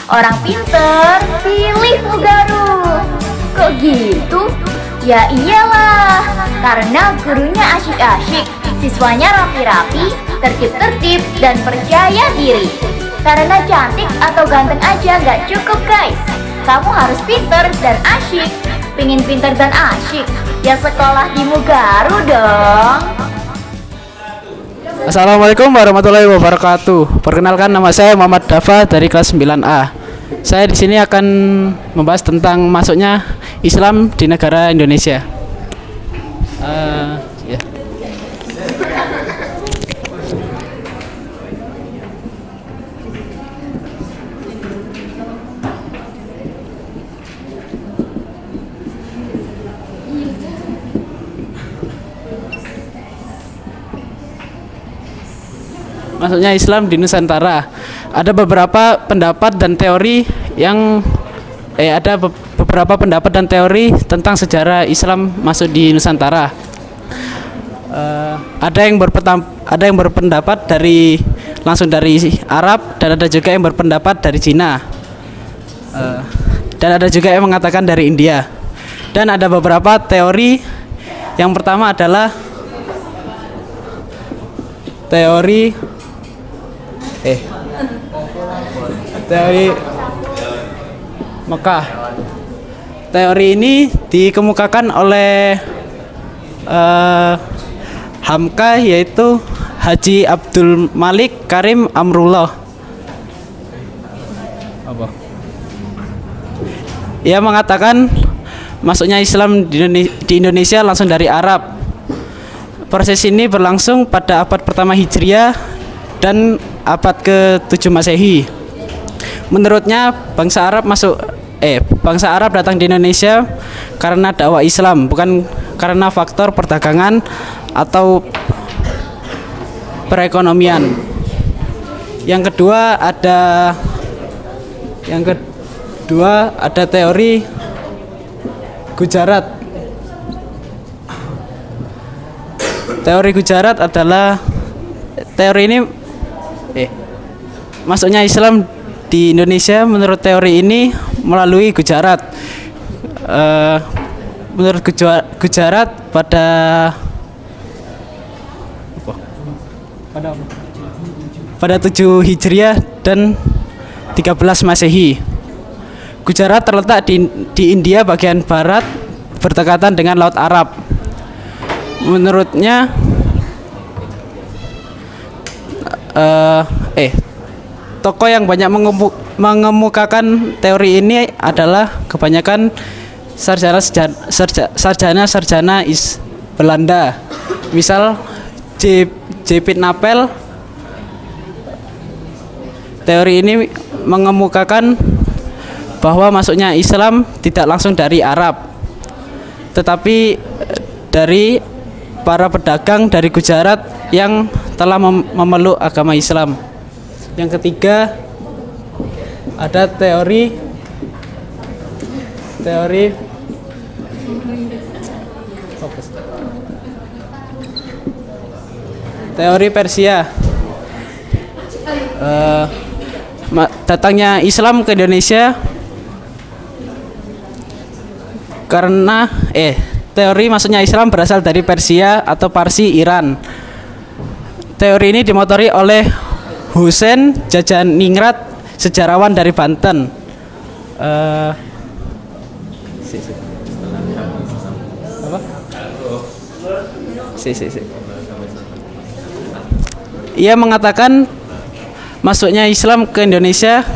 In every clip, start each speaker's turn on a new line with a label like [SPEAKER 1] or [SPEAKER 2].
[SPEAKER 1] Orang pinter pilih Mugaru. Kok gitu? Ya iyalah, karena gurunya asyik-asyik, siswanya rapi-rapi, tertib-tertib, dan percaya diri. Karena cantik atau ganteng aja nggak cukup guys. Kamu harus pinter dan asyik. Pingin pinter dan asyik, ya sekolah di Mugaru dong.
[SPEAKER 2] Assalamualaikum warahmatullahi wabarakatuh. Perkenalkan, nama saya Muhammad Dafa dari kelas 9A. Saya di sini akan membahas tentang masuknya Islam di negara Indonesia. Ya. Masuknya Islam di Nusantara. Ada beberapa pendapat dan teori yang beberapa pendapat dan teori tentang sejarah Islam masuk di Nusantara. Ada yang berpendapat langsung dari Arab, dan ada juga yang berpendapat dari Cina. Dan ada juga yang mengatakan dari India. Dan ada beberapa teori. Yang pertama adalah teori Mekah. Teori ini dikemukakan oleh Hamka, yaitu Haji Abdul Malik Karim Amrullah. Ia mengatakan masuknya Islam di Indonesia langsung dari Arab. Proses ini berlangsung pada abad pertama Hijriah dan abad ke-7 Masehi. Menurutnya bangsa Arab datang di Indonesia karena dakwah Islam, bukan karena faktor perdagangan atau perekonomian. Yang kedua ada teori Gujarat. Teori Gujarat adalah teori ini masuknya Islam di Indonesia menurut teori ini melalui Gujarat. Menurut Gujarat pada 7 Hijriah dan 13 Masehi. Gujarat terletak di India bagian barat, berdekatan dengan Laut Arab. Menurutnya tokoh yang banyak mengemukakan teori ini adalah kebanyakan sarjana Belanda. Misal J. Piet Napel. Teori ini mengemukakan bahwa masuknya Islam tidak langsung dari Arab, tetapi dari para pedagang dari Gujarat yang telah memeluk agama Islam. Yang ketiga ada teori Persia. Datangnya Islam ke Indonesia karena teori masuknya Islam berasal dari Persia atau Parsi, Iran. Teori ini dimotori oleh Husein Jajaningrat, sejarawan dari Banten. Ia mengatakan masuknya Islam ke Indonesia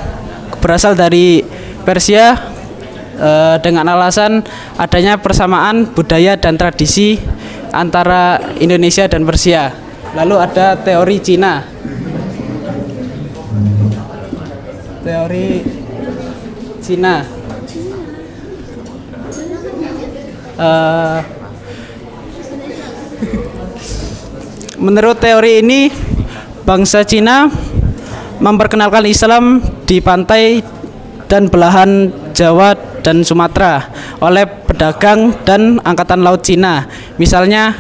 [SPEAKER 2] berasal dari Persia dengan alasan adanya persamaan budaya dan tradisi antara Indonesia dan Persia. Lalu ada teori Cina. Menurut teori ini, bangsa Cina memperkenalkan Islam di pantai dan belahan Jawa dan Sumatera oleh pedagang dan angkatan laut Cina. Misalnya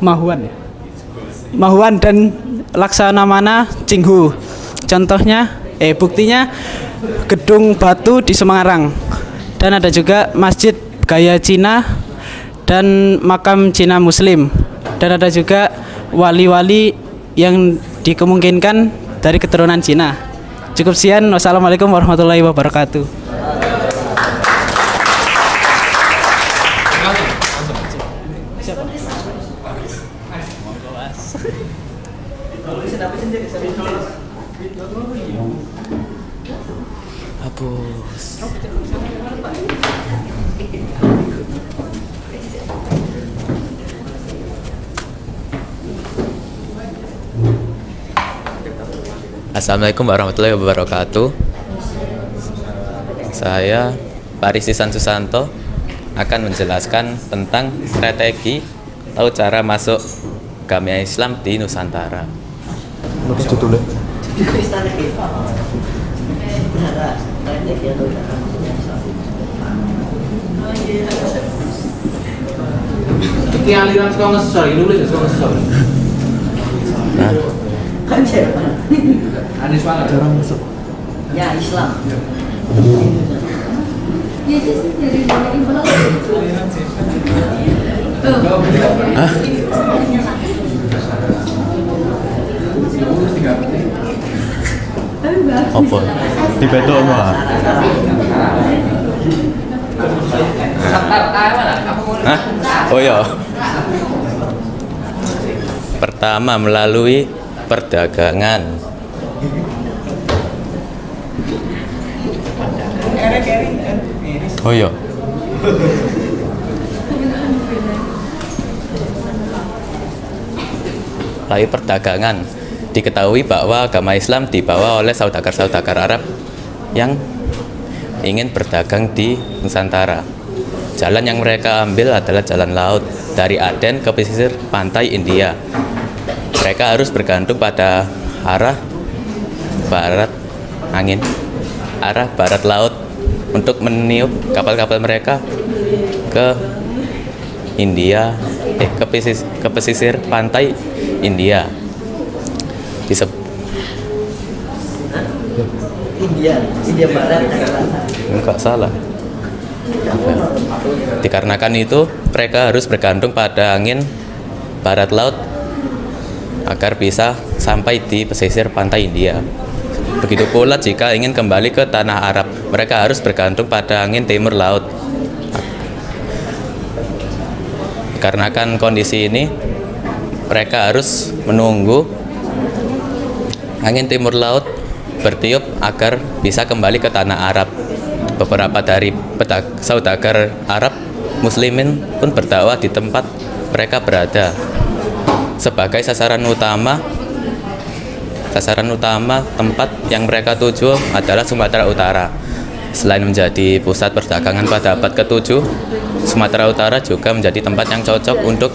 [SPEAKER 2] Mahuan dan Laksamana Chinghu. Contohnya Buktinya gedung batu di Semarang. Dan ada juga masjid gaya Cina dan makam Cina Muslim. Dan ada juga wali-wali yang dikemungkinkan dari keturunan Cina. Cukup sekian. Wassalamualaikum warahmatullahi wabarakatuh.
[SPEAKER 3] Assalamualaikum warahmatullahi wabarakatuh. Saya Parisisan Susanto akan menjelaskan tentang strategi atau cara masuk agama Islam di Nusantara.
[SPEAKER 4] Ini aliran suka ngesor, ini boleh suka ngesor. Anis banget cara masuk.
[SPEAKER 5] Ya Islam.
[SPEAKER 3] Apa?
[SPEAKER 6] Dibetuk apa?
[SPEAKER 3] Hah? Oh ya. Pertama melalui perdagangan. Oh ya. Melalui perdagangan. Diketahui bahwa agama Islam dibawa oleh saudagar-saudagar Arab yang ingin berdagang di Nusantara. Jalan yang mereka ambil adalah jalan laut dari Aden ke pesisir pantai India. Mereka harus bergantung pada arah barat angin, arah barat laut untuk meniup kapal-kapal mereka ke India, ke pesisir pantai India.
[SPEAKER 5] India Barat.
[SPEAKER 3] Enggak salah. Dikarenakan itu mereka harus bergantung pada angin barat laut agar bisa sampai di pesisir pantai India. Begitu pula jika ingin kembali ke tanah Arab, mereka harus bergantung pada angin timur laut. Dikarenakan kondisi ini, mereka harus menunggu angin timur laut bertiup agar bisa kembali ke tanah Arab. Beberapa dari saudagar Arab Muslimin pun berdakwah di tempat mereka berada. Sebagai sasaran utama tempat yang mereka tuju adalah Sumatera Utara. Selain menjadi pusat perdagangan pada abad ke-7, Sumatera Utara juga menjadi tempat yang cocok untuk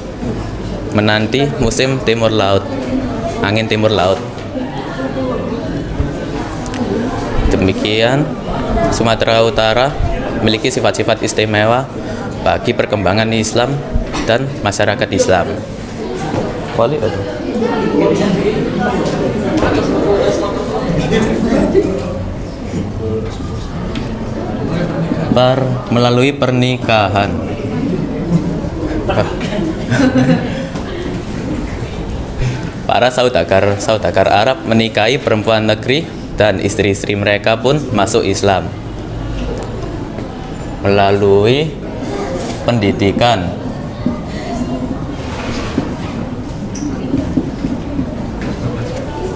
[SPEAKER 3] menanti musim timur laut, angin timur laut. Demikian, Sumatera Utara memiliki sifat-sifat istimewa bagi perkembangan Islam dan masyarakat Islam. Wali ada. Melalui pernikahan. Para saudagar Arab menikahi perempuan negeri dan istri-istri mereka pun masuk Islam. Melalui pendidikan.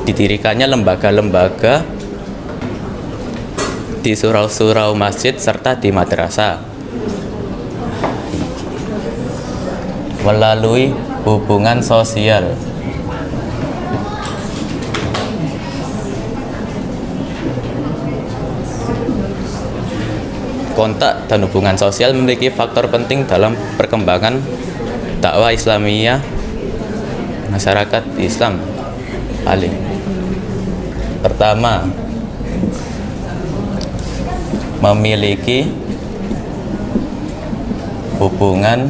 [SPEAKER 3] Didirikannya lembaga-lembaga di surau-surau masjid serta di madrasah. Melalui hubungan sosial. Kontak dan hubungan sosial memiliki faktor penting dalam perkembangan dakwah Islamiyah masyarakat Islam. Pertama, memiliki hubungan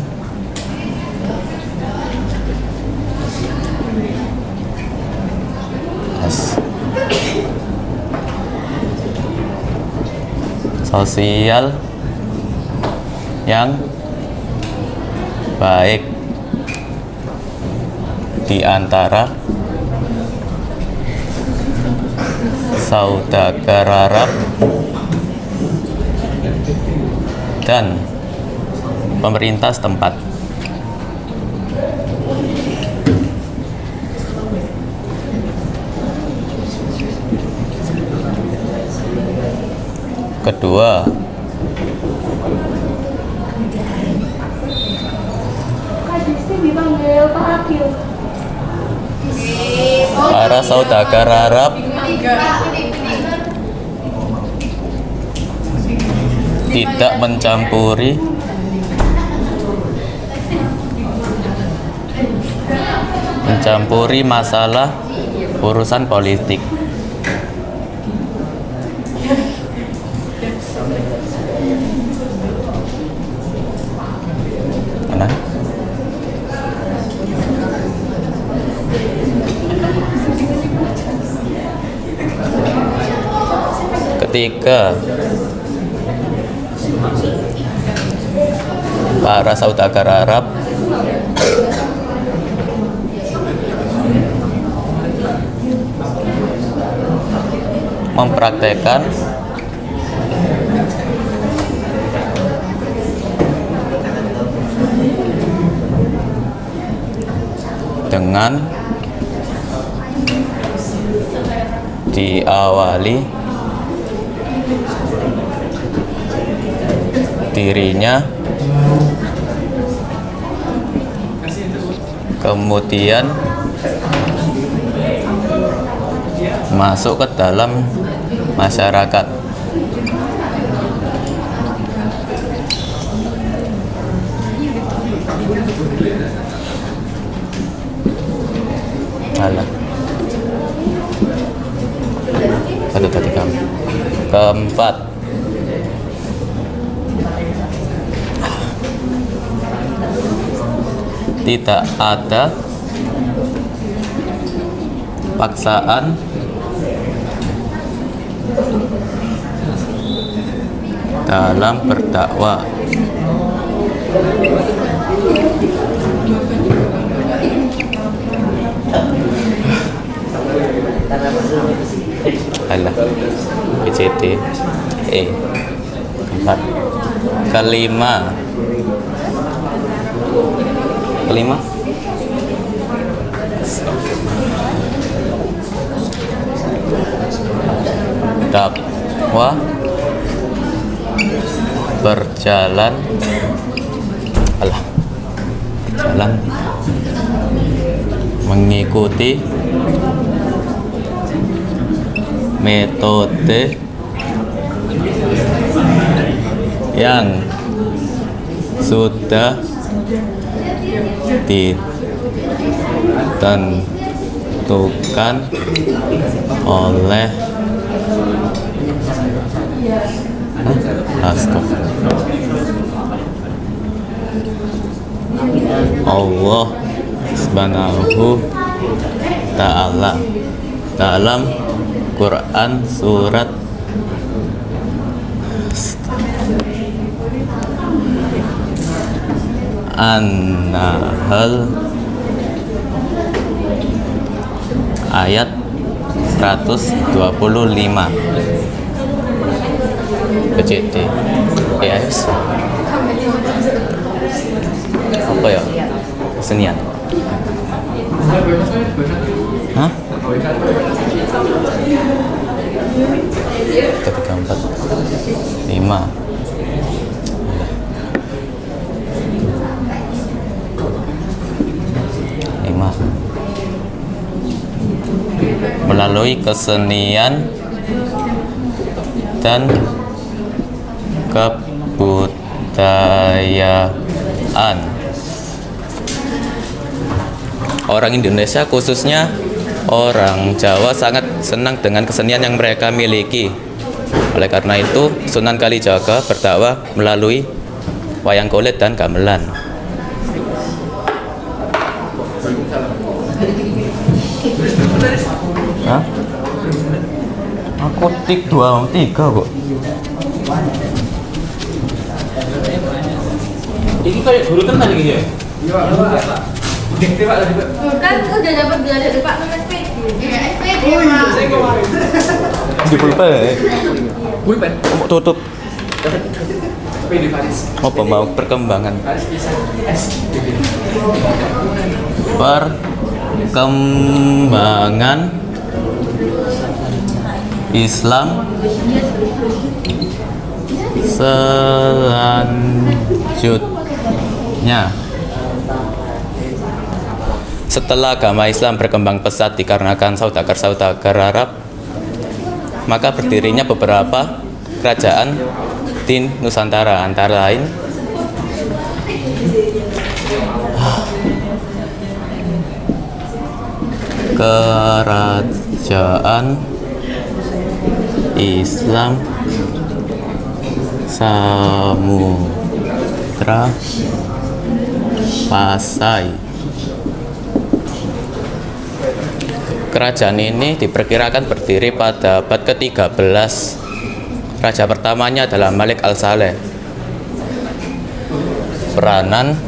[SPEAKER 3] sosial yang baik di antara saudagar Arab dan pemerintah setempat. Kedua, para saudagar Arab tidak mencampuri masalah urusan politik. Mana? Ketiga, para saudagar Arab mempraktekkan dengan diawali dirinya, kemudian masuk ke dalam masyarakat. Alah. Satu tadi kamu. Keempat, tidak ada paksaan dalam berdakwah. Alah, PCT. Keempat. Kelima, dakwah berjalan mengikuti metode yang sudah ditentukan oleh Allah Subhanahu Ta'ala dalam Quran surat An-Nahl ayat 125. PCT. Yes. Apa ya? Kesenian. Hah? 1, 3, 4, 5. Melalui kesenian dan kebudayaan, orang Indonesia khususnya orang Jawa sangat senang dengan kesenian yang mereka miliki. Oleh karena itu Sunan Kalijaga berdakwah melalui wayang kulit dan gamelan. Hah? Aku tik 2, 3 kok.
[SPEAKER 4] Ini kayak guru tenan iki ya.
[SPEAKER 6] Kan udah dapat gelar dari Pak SPD. SPD
[SPEAKER 3] Di pulpen. Mau tutup. Apa mau perkembangan? Perkembangan Islam selanjutnya. Setelah agama Islam berkembang pesat dikarenakan saudagar-saudagar Arab, maka berdirinya beberapa kerajaan di Nusantara, antara lain Kerajaan Islam Samudra Pasai. Kerajaan ini diperkirakan berdiri pada abad ke-13. Raja pertamanya adalah Malik Al-Saleh. Peranan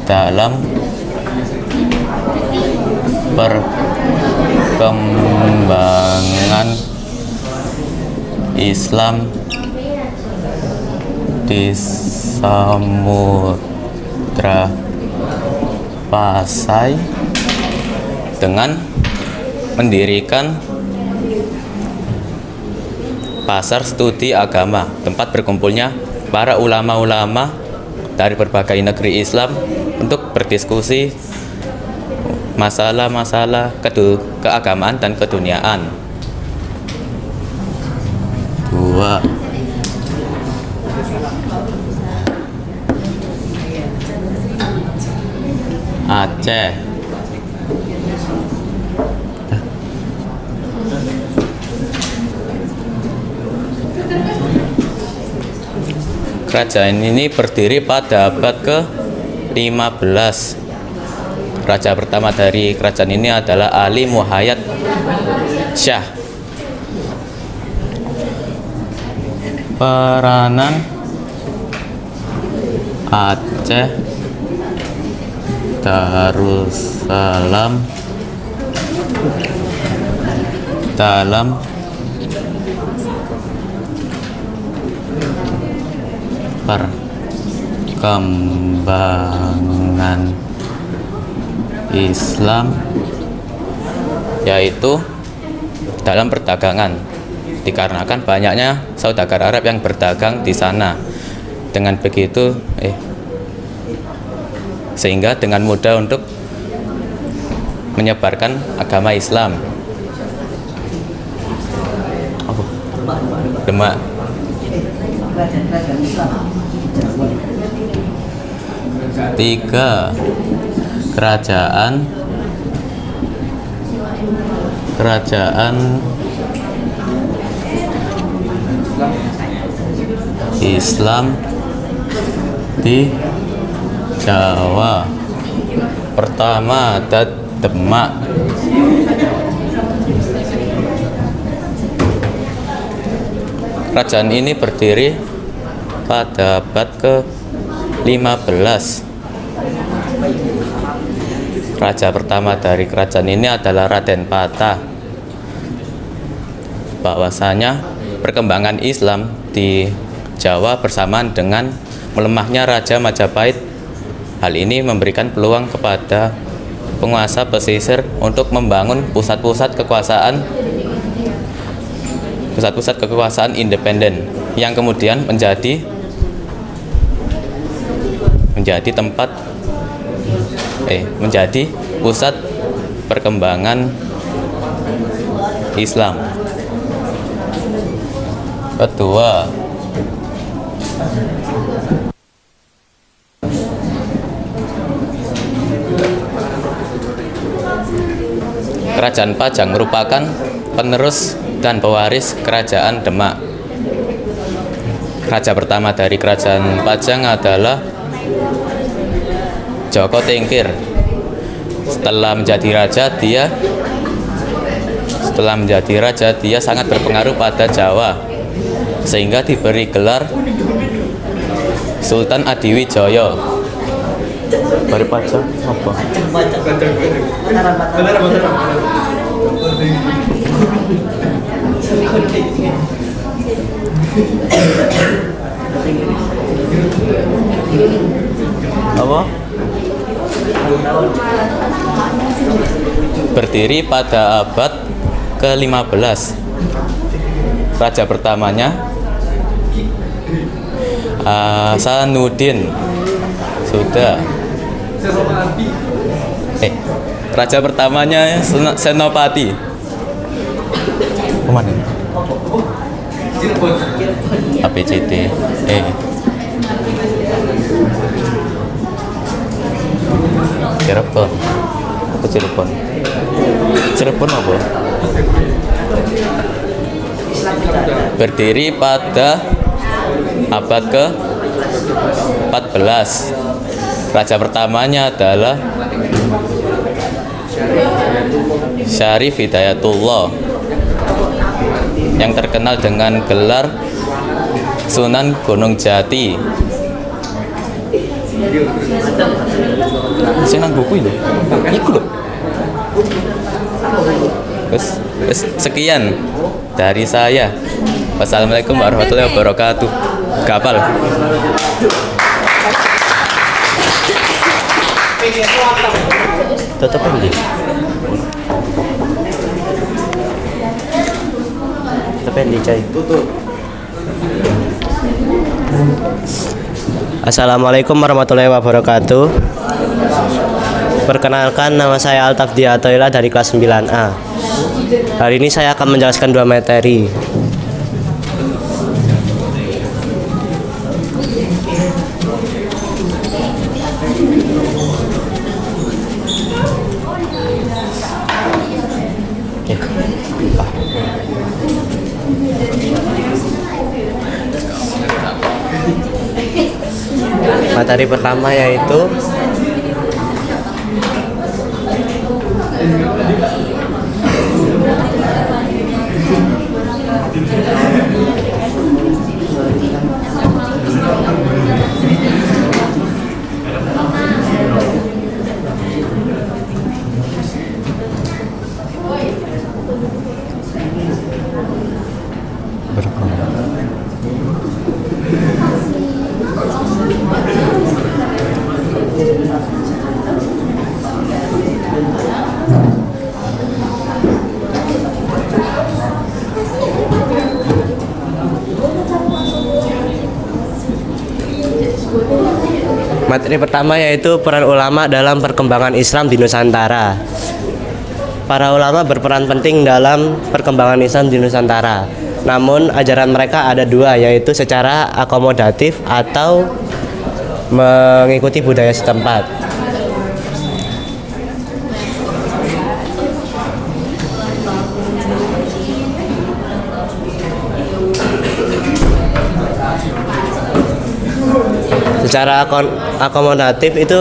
[SPEAKER 3] dalam perkembangan Islam di Samudra Pasai dengan mendirikan pasar studi agama, tempat berkumpulnya para ulama-ulama dari berbagai negeri Islam untuk berdiskusi masalah-masalah keagamaan dan keduniaan. 2. Aceh. Kerajaan ini berdiri pada abad ke-15. Raja pertama dari kerajaan ini adalah Ali Muhayyad Shah. Peranan Aceh Darussalam dalam perkembangan Islam, yaitu dalam perdagangan, dikarenakan banyaknya saudagar Arab yang berdagang di sana. Dengan begitu sehingga dengan mudah untuk menyebarkan agama Islam. Demak. Tiga, kerajaan Islam di Jawa. Pertama ada Demak. Kerajaan ini berdiri pada abad ke-15. Raja pertama dari kerajaan ini adalah Raden Patah. Bahwasanya perkembangan Islam di Jawa bersamaan dengan melemahnya Raja Majapahit. Hal ini memberikan peluang kepada penguasa pesisir untuk membangun pusat-pusat kekuasaan independen yang kemudian menjadi pusat perkembangan Islam. Kedua, Kerajaan Pajang merupakan penerus dan pewaris Kerajaan Demak. Raja pertama dari Kerajaan Pajang adalah Joko Tingkir. Setelah menjadi raja dia sangat berpengaruh pada Jawa sehingga diberi gelar Sultan Adiwijaya. Bari paca apa? Apa? Berdiri pada abad ke-15. Raja pertamanya Hasanuddin sudah. Raja pertamanya Senopati. Kemana? ABCD. Cirebon. Apa Cirebon? Cirebon apa? Berdiri pada abad ke-14. Raja pertamanya adalah Syarif Hidayatullah yang terkenal dengan gelar Sunan Gunung Jati. Sing nang buku itu. Iku lho. Sekian dari saya. Wassalamualaikum warahmatullahi wabarakatuh. Kapal. Tetap ini. Tapi ini cai.
[SPEAKER 7] Assalamualaikum warahmatullahi wabarakatuh. Perkenalkan, nama saya Altafdi Atoila dari kelas 9A. Hari ini saya akan menjelaskan dua materi. Materi pertama yaitu materi pertama yaitu peran ulama dalam perkembangan Islam di Nusantara. Para ulama berperan penting dalam perkembangan Islam di Nusantara. Namun ajaran mereka ada dua, yaitu secara akomodatif atau mengikuti budaya setempat. Secara akomodatif itu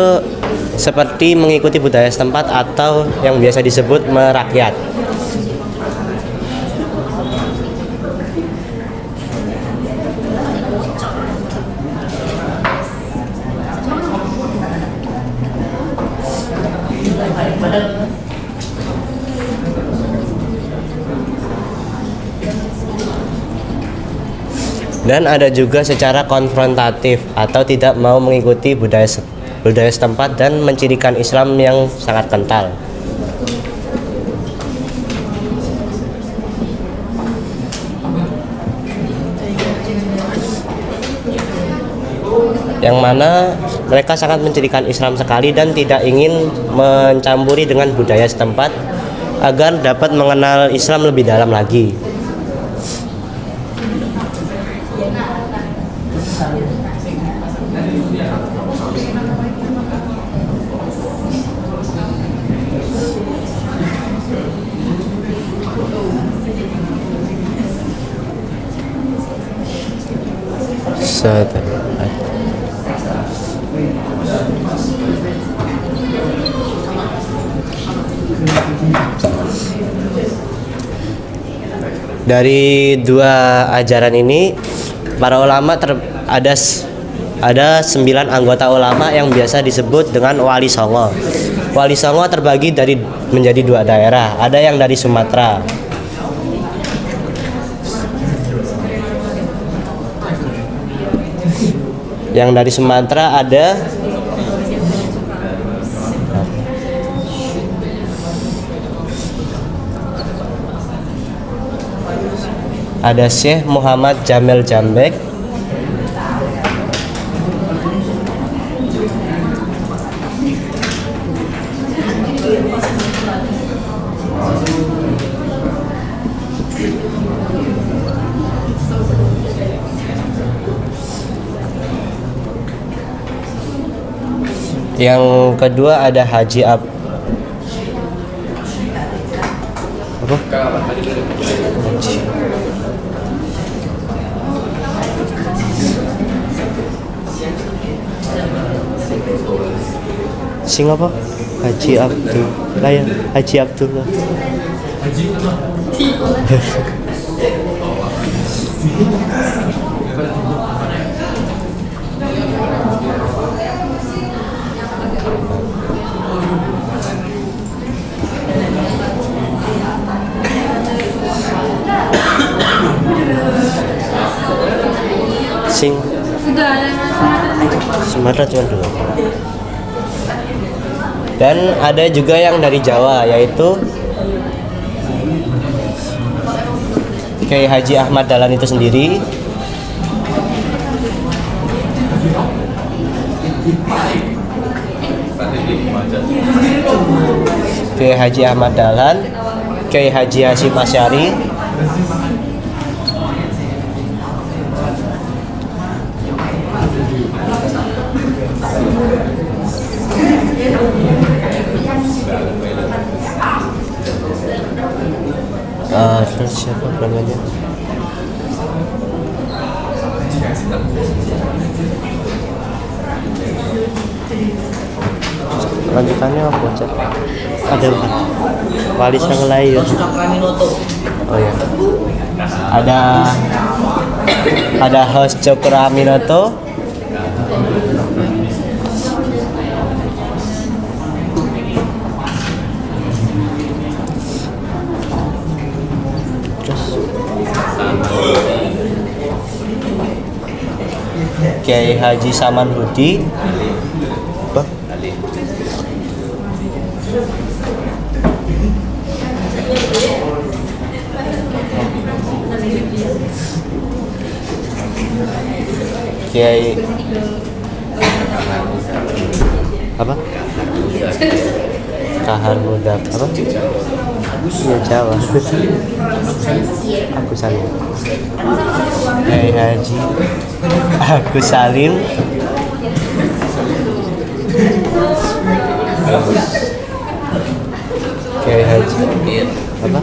[SPEAKER 7] seperti mengikuti budaya setempat atau yang biasa disebut merakyat. Dan ada juga secara konfrontatif atau tidak mau mengikuti budaya setempat dan mencirikan Islam yang sangat kental. Yang mana mereka sangat mencirikan Islam sekali dan tidak ingin mencampuri dengan budaya setempat agar dapat mengenal Islam lebih dalam lagi. Dari dua ajaran ini, para ulama ada 9 anggota ulama yang biasa disebut dengan wali songo. Wali songo terbagi menjadi 2 daerah. Ada yang dari Sumatera. Yang dari Sumatera ada Syekh Muhammad Jamil Jambek. Yang kedua ada Haji apa? Sing apa? Haji Abdullah ya, Haji Abdullah. Sing
[SPEAKER 6] Sudah ada
[SPEAKER 7] Sumatera cuma 2. Dan ada juga yang dari Jawa, yaitu Kiai Haji Ahmad Dahlan itu sendiri. Kiai Haji Ahmad Dahlan, Kiai Haji Hasyim Asy'ari, terus siapa namanya? Lanjutannya apa, Cak? Ada wali sang lain. Oh ya. Ada host Cokraminoto. Kiai Haji Saman Hudi. Apa? Kiai apa? Kahar Muda apa? Ya Jawa. Aku Salim. Kiai Haji Aku Salim. Kiai Haji apa?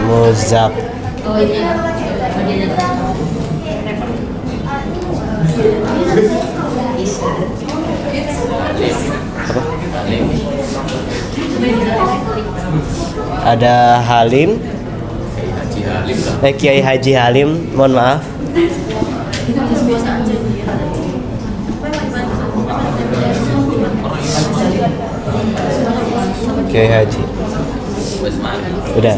[SPEAKER 7] Muzak. Apa? Ada Halim. Kiai Haji Halim, mohon maaf. Kiai Haji. Udah.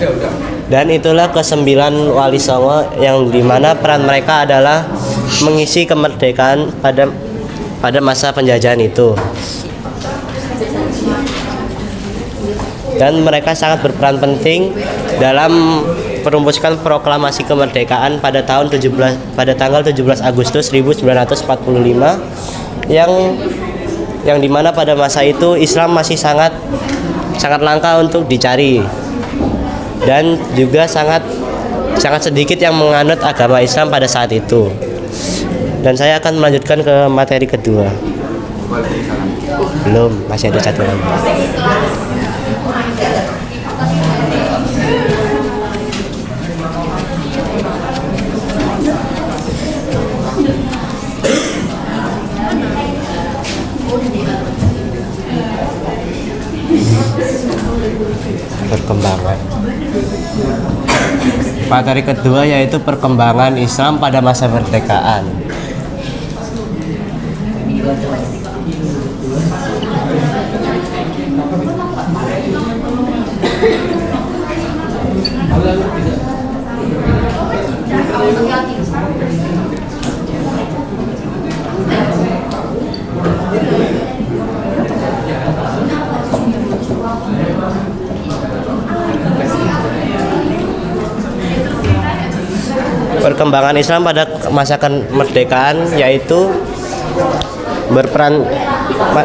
[SPEAKER 7] Dan itulah ke-9 wali songo yang dimana peran mereka adalah mengisi kemerdekaan pada masa penjajahan itu. Dan mereka sangat berperan penting dalam merumuskan proklamasi kemerdekaan pada tanggal 17 Agustus 1945 yang dimana pada masa itu Islam masih sangat langka untuk dicari, dan juga sangat sedikit yang menganut agama Islam pada saat itu. Dan saya akan melanjutkan ke materi kedua. Belum, masih ada satu lagi. Perkembangan. Materi kedua yaitu perkembangan Islam pada masa kemerdekaan. Perkembangan Islam pada masa kemerdekaan yaitu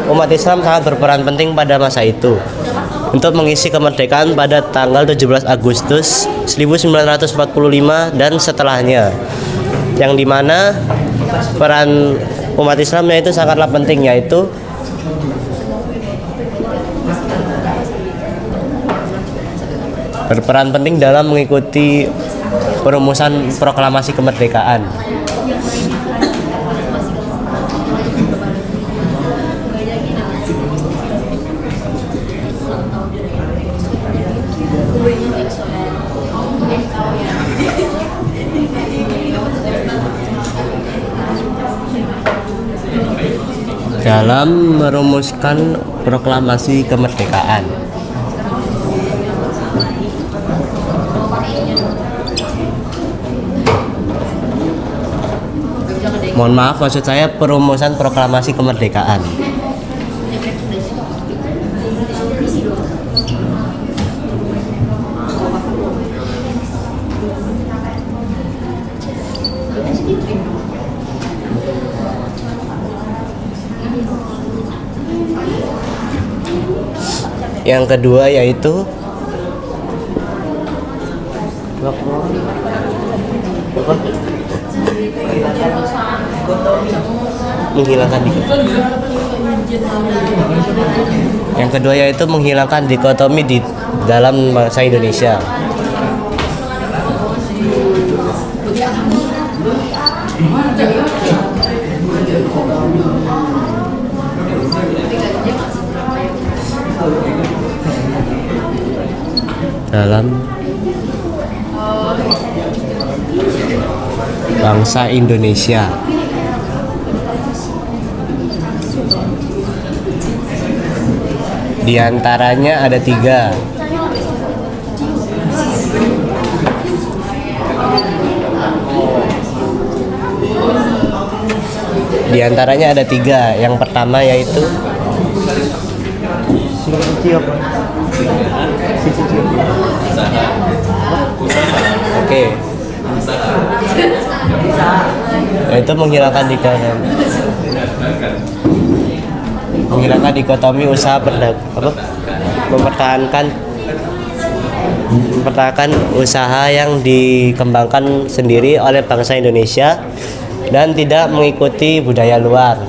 [SPEAKER 7] umat Islam sangat berperan penting pada masa itu untuk mengisi kemerdekaan pada tanggal 17 Agustus 1945 dan setelahnya, yang dimana peran umat Islamnya itu sangatlah penting, yaitu berperan penting dalam mengikuti perumusan proklamasi kemerdekaan. Dalam merumuskan proklamasi kemerdekaan, mohon maaf, maksud saya perumusan proklamasi kemerdekaan. Yang kedua yaitu menghilangkan dikotomi. Yang kedua yaitu menghilangkan dikotomi di dalam bangsa Indonesia. Dalam bangsa Indonesia. Di antaranya ada 3. Di antaranya ada 3. Yang pertama yaitu Oke. Yaitu menghilangkan dikotomi usaha mempertahankan usaha yang dikembangkan sendiri oleh bangsa Indonesia dan tidak mengikuti budaya luar.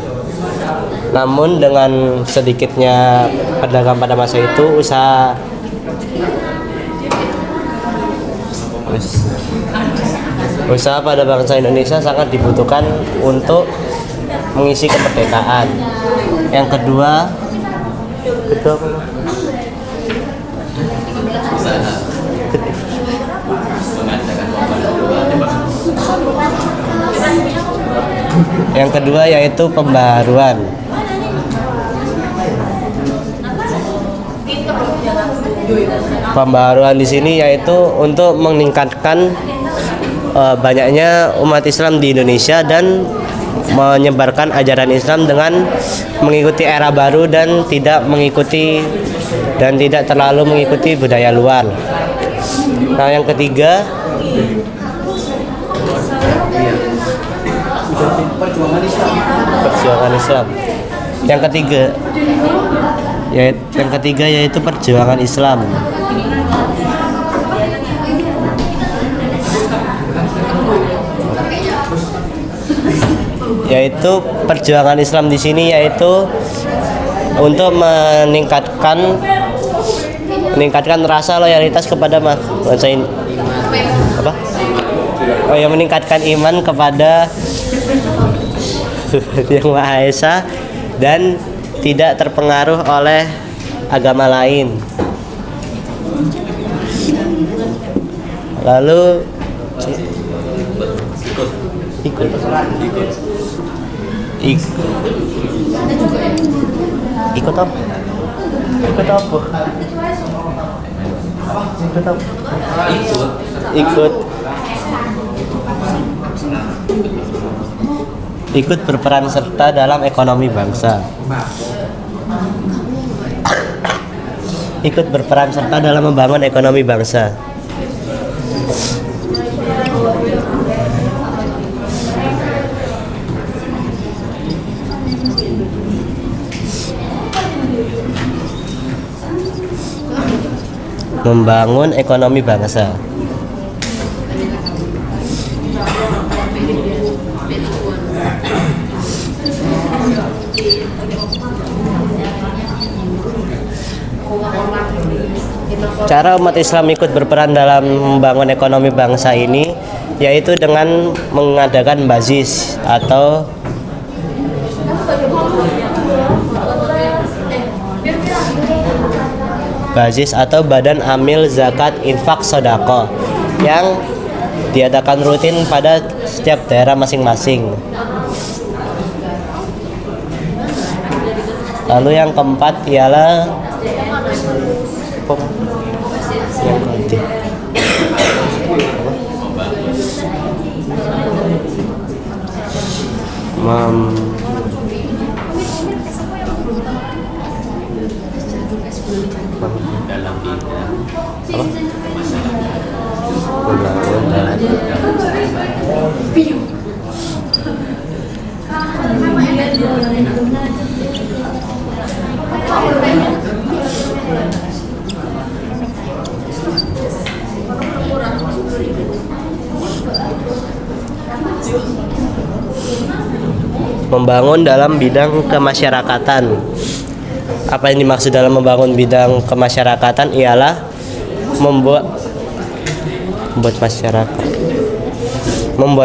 [SPEAKER 7] Namun dengan sedikitnya pedagang pada masa itu, usaha pada bangsa Indonesia sangat dibutuhkan untuk mengisi kemerdekaan. Yang kedua yaitu pembaruan. Pembaruan di sini yaitu untuk meningkatkan banyaknya umat Islam di Indonesia dan menyebarkan ajaran Islam dengan mengikuti era baru dan tidak terlalu mengikuti budaya luar. Nah, yang ketiga perjuangan Islam. Yang ketiga yaitu perjuangan Islam. Yaitu perjuangan Islam di sini yaitu untuk meningkatkan rasa loyalitas kepada bangsa ini. Meningkatkan iman kepada Yang Maha Esa dan tidak terpengaruh oleh agama lain. Lalu ikut ikut apa? Ikut apa? Ikut apa? Ikut berperan serta dalam ekonomi bangsa. Ikut berperan serta dalam membangun ekonomi bangsa. Membangun ekonomi bangsa. Cara umat Islam ikut berperan dalam membangun ekonomi bangsa ini yaitu dengan mengadakan bazis atau badan amil zakat infak sodako yang diadakan rutin pada setiap daerah masing-masing. Lalu yang keempat ialah yang ganti. Membangun dalam bidang kemasyarakatan. Apa yang dimaksud dalam membangun bidang kemasyarakatan ialah membuat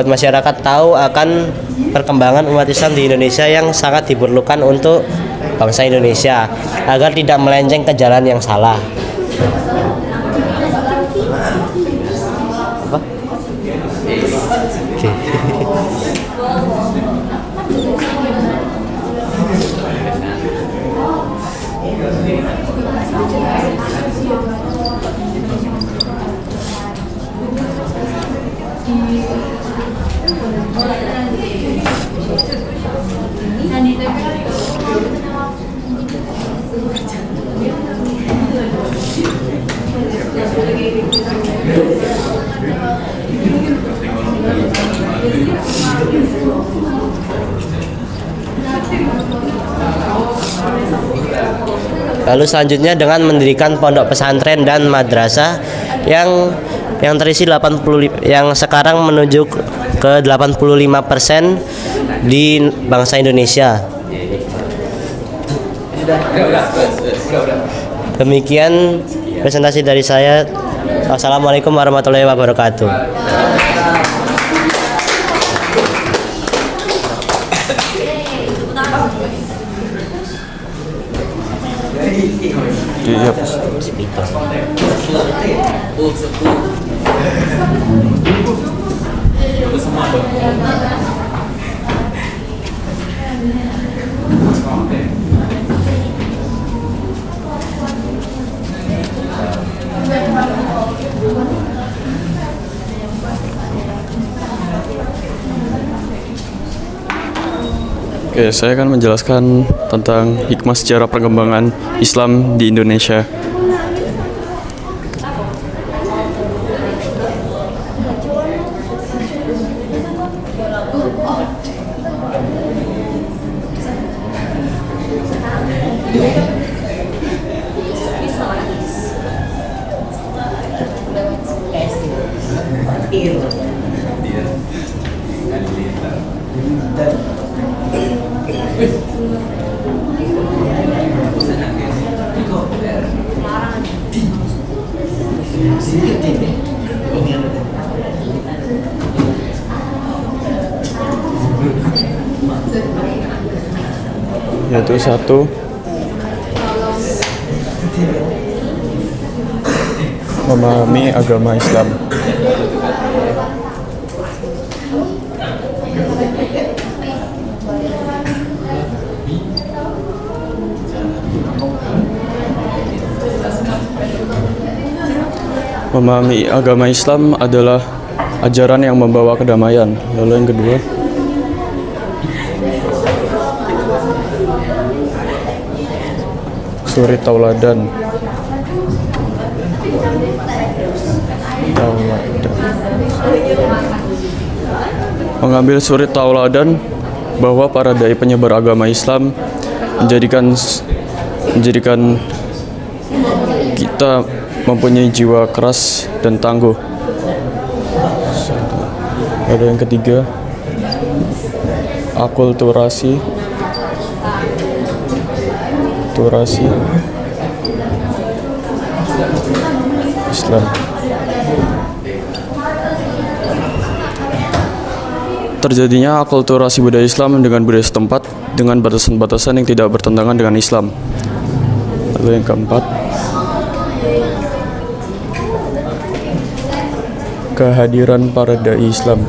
[SPEAKER 7] masyarakat tahu akan perkembangan umat Islam di Indonesia yang sangat diperlukan untuk bangsa Indonesia agar tidak melenceng ke jalan yang salah. Apa? Oke. Lalu selanjutnya dengan mendirikan pondok pesantren dan madrasah yang terisi 85 yang sekarang menuju ke 85% di bangsa Indonesia. Demikian presentasi dari saya. Wassalamualaikum warahmatullahi wabarakatuh.
[SPEAKER 8] Oke, saya akan menjelaskan tentang hikmah sejarah perkembangan Islam di Indonesia. Yaitu satu, memahami agama Islam. Memahami agama Islam adalah ajaran yang membawa kedamaian. Lalu yang kedua, suri tauladan. Mengambil suri tauladan bahwa para dai penyebar agama Islam menjadikan kita mempunyai jiwa keras dan tangguh. Lalu yang ketiga, akulturasi Islam. Terjadinya akulturasi budaya Islam dengan budaya setempat dengan batasan-batasan yang tidak bertentangan dengan Islam. Lalu yang keempat, kehadiran para dai Islam.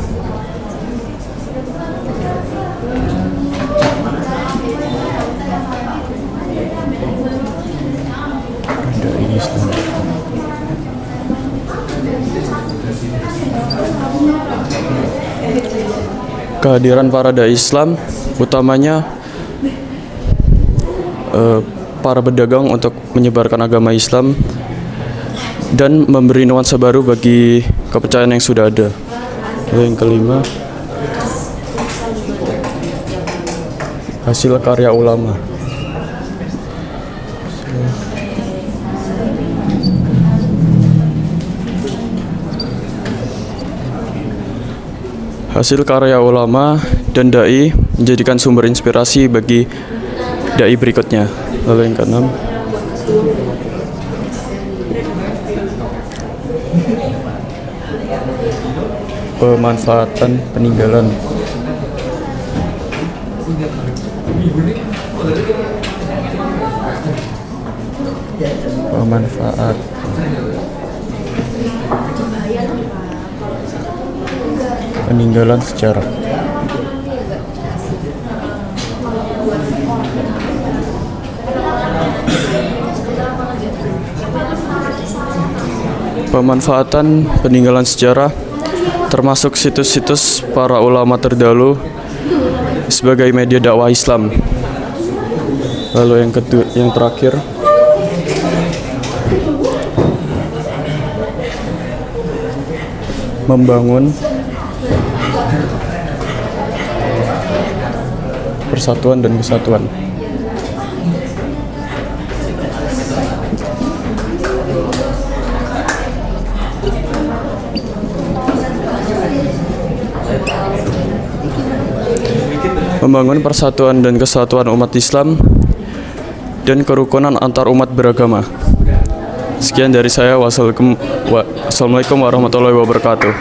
[SPEAKER 8] Kehadiran para dai Islam utamanya para pedagang untuk menyebarkan agama Islam dan memberi nuansa baru bagi kepercayaan yang sudah ada. Lalu yang kelima, hasil karya ulama. Hasil karya ulama dan dai menjadikan sumber inspirasi bagi dai berikutnya. Lalu yang keenam, pemanfaatan peninggalan. Pemanfaat peninggalan sejarah. Pemanfaatan peninggalan sejarah termasuk situs-situs para ulama terdahulu sebagai media dakwah Islam. Lalu yang terakhir, membangun persatuan dan kesatuan. Membangun persatuan dan kesatuan umat Islam dan kerukunan antar umat beragama. Sekian dari saya. Wassalamualaikum warahmatullahi wabarakatuh.